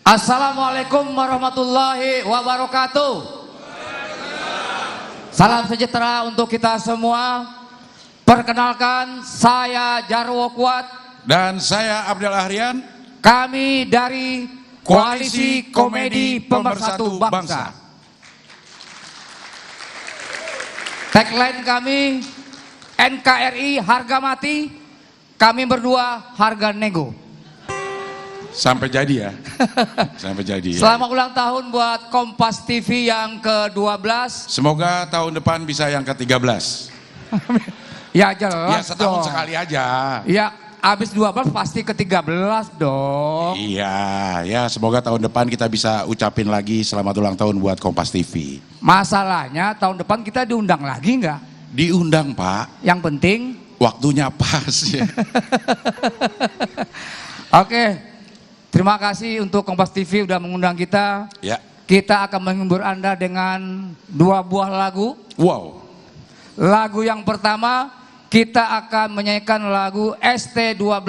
Assalamualaikum warahmatullahi wabarakatuh. Salam sejahtera untuk kita semua. Perkenalkan, saya Jarwo Kuat dan saya Abdel Ahrian. Kami dari Koalisi Komedi Pemersatu Bangsa. Tagline kami, NKRI harga mati, kami berdua harga nego. Sampai jadi ya. Sampai jadi. Selamat ulang tahun buat Kompas TV yang ke-12. Semoga tahun depan bisa yang ke-13. Ya jelas. Ya setahun dong. sekali aja. Ya habis 12 pasti ke-13 dong. Iya, ya semoga tahun depan kita bisa ucapin lagi selamat ulang tahun buat Kompas TV. Masalahnya tahun depan kita diundang lagi nggak? Diundang Pak. Yang penting Waktunya pas ya. Oke. Terima kasih untuk Kompas TV udah mengundang kita. Ya. Kita akan menghibur Anda dengan 2 buah lagu. Wow. Lagu yang pertama kita akan menyanyikan lagu ST12.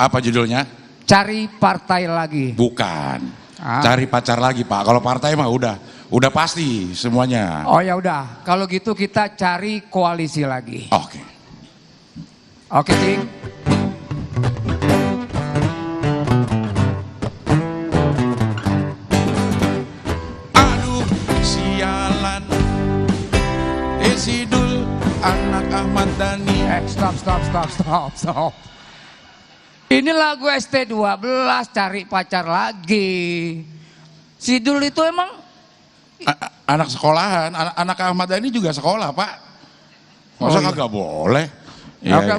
Apa judulnya? Cari partai lagi. Bukan. Cari pacar lagi Pak. Kalau partai mah udah pasti semuanya. Oh ya udah. Kalau gitu kita cari koalisi lagi. Oke. Oke, Cing. Sidul anak Ahmad Dhani. Stop. Ini lagu ST12 cari pacar lagi. Sidul itu emang anak sekolahan, anak Ahmad Dhani juga sekolah Pak. Masa kagak boleh? Oke.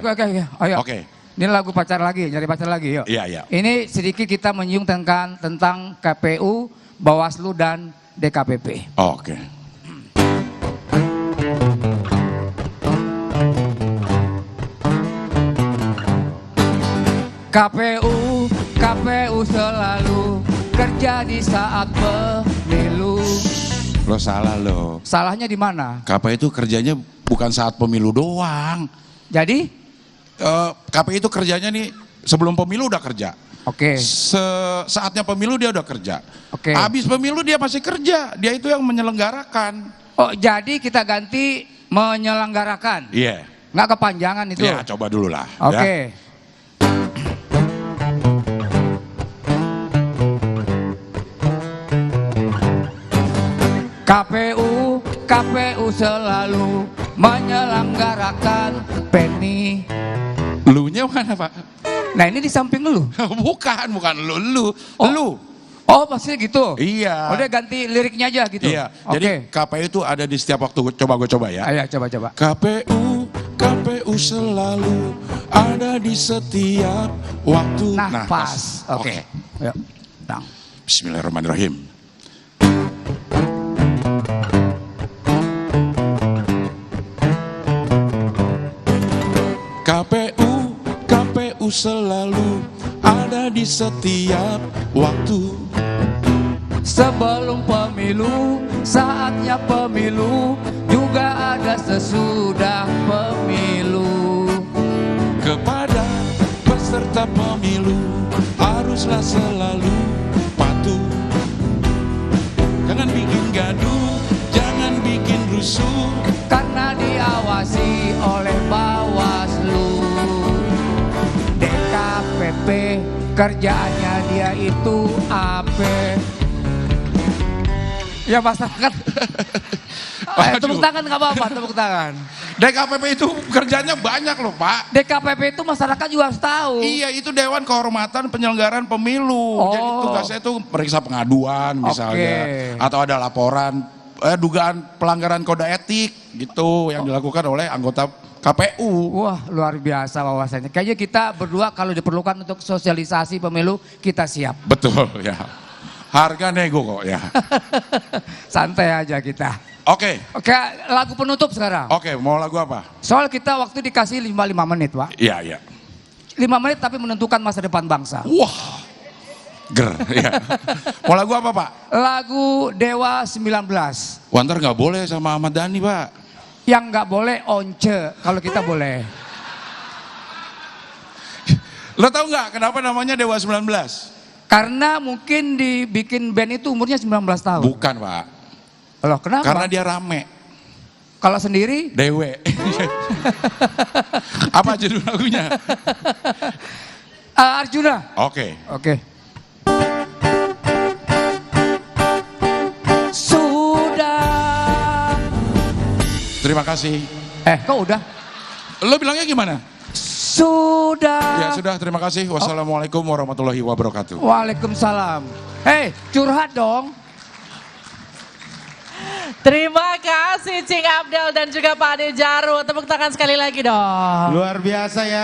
Ayo. Oke. Ini lagu pacar lagi, nyari pacar lagi yuk. Iya. Ini sedikit kita menyinggung tentang KPU, Bawaslu dan DKPP. Oke. KPU selalu kerja di saat pemilu. Lo salah lo. Salahnya di mana? KPU itu kerjanya bukan saat pemilu doang. Jadi? KPU itu kerjanya nih sebelum pemilu udah kerja. Oke. Saatnya pemilu dia udah kerja. Oke. Habis pemilu dia masih kerja. Dia itu yang menyelenggarakan. Oh jadi kita ganti menyelenggarakan? Iya. Nggak kepanjangan itu? Iya coba dulu lah. Oke. Ya. KPU selalu menyelenggarakan Penny. Lu-nya mana Pak? Nah ini di samping lu. bukan lu. Oh. Lu. Oh pastinya gitu? Iya. Udah ganti liriknya aja gitu? Iya. Jadi KPU itu ada di setiap waktu. Gue coba ya. Ayo coba. KPU selalu ada di setiap waktu. Nah pas. Oke. Yuk. Nah. Bismillahirrahmanirrahim. KPU selalu ada di setiap waktu. Sebelum pemilu, saatnya pemilu, juga ada sesudah pemilu. Kepada peserta pemilu haruslah selalu patuh. Jangan bikin gaduh, jangan bikin rusuh, karena diawasi oleh Bawaslu. DKPP kerjaannya dia itu apa? Ya masyarakat. Tepuk tangan nggak apa-apa, tepuk tangan. DKPP itu kerjanya banyak loh Pak. DKPP itu masyarakat juga harus tahu. Iya itu Dewan Kehormatan Penyelenggaraan Pemilu. Jadi tugasnya itu periksa pengaduan misalnya. Atau ada laporan dugaan pelanggaran kode etik gitu yang dilakukan oleh anggota KPU. Wah luar biasa wawasannya. Kayaknya kita berdua kalau diperlukan untuk sosialisasi pemilu kita siap. Betul ya. Harga nego kok ya. Santai aja kita. Oke, lagu penutup sekarang. Oke, mau lagu apa? Soal kita waktu dikasih 5 menit Pak. Iya. 5 menit tapi menentukan masa depan bangsa. Wah, ya. Mau lagu apa Pak? Lagu Dewa 19. Wantar nggak boleh sama Ahmad Dhani Pak. Yang nggak boleh Once, kalau kita boleh. Lo tau nggak kenapa namanya Dewa 19? Karena mungkin dibikin band itu umurnya 19 tahun. Bukan, Pak. Loh, kenapa? Karena dia rame. Kalau sendiri? Dewe. Apa judul lagunya? Arjuna. Oke. Oke. Sudah. Terima kasih. Kok udah? Lo bilangnya gimana? Sudah. Ya sudah, terima kasih. Wassalamualaikum warahmatullahi wabarakatuh. Waalaikumsalam. Curhat dong. Terima kasih Cing Abdel dan juga Pak Ade Jarwo. Tepuk tangan sekali lagi dong. Luar biasa ya.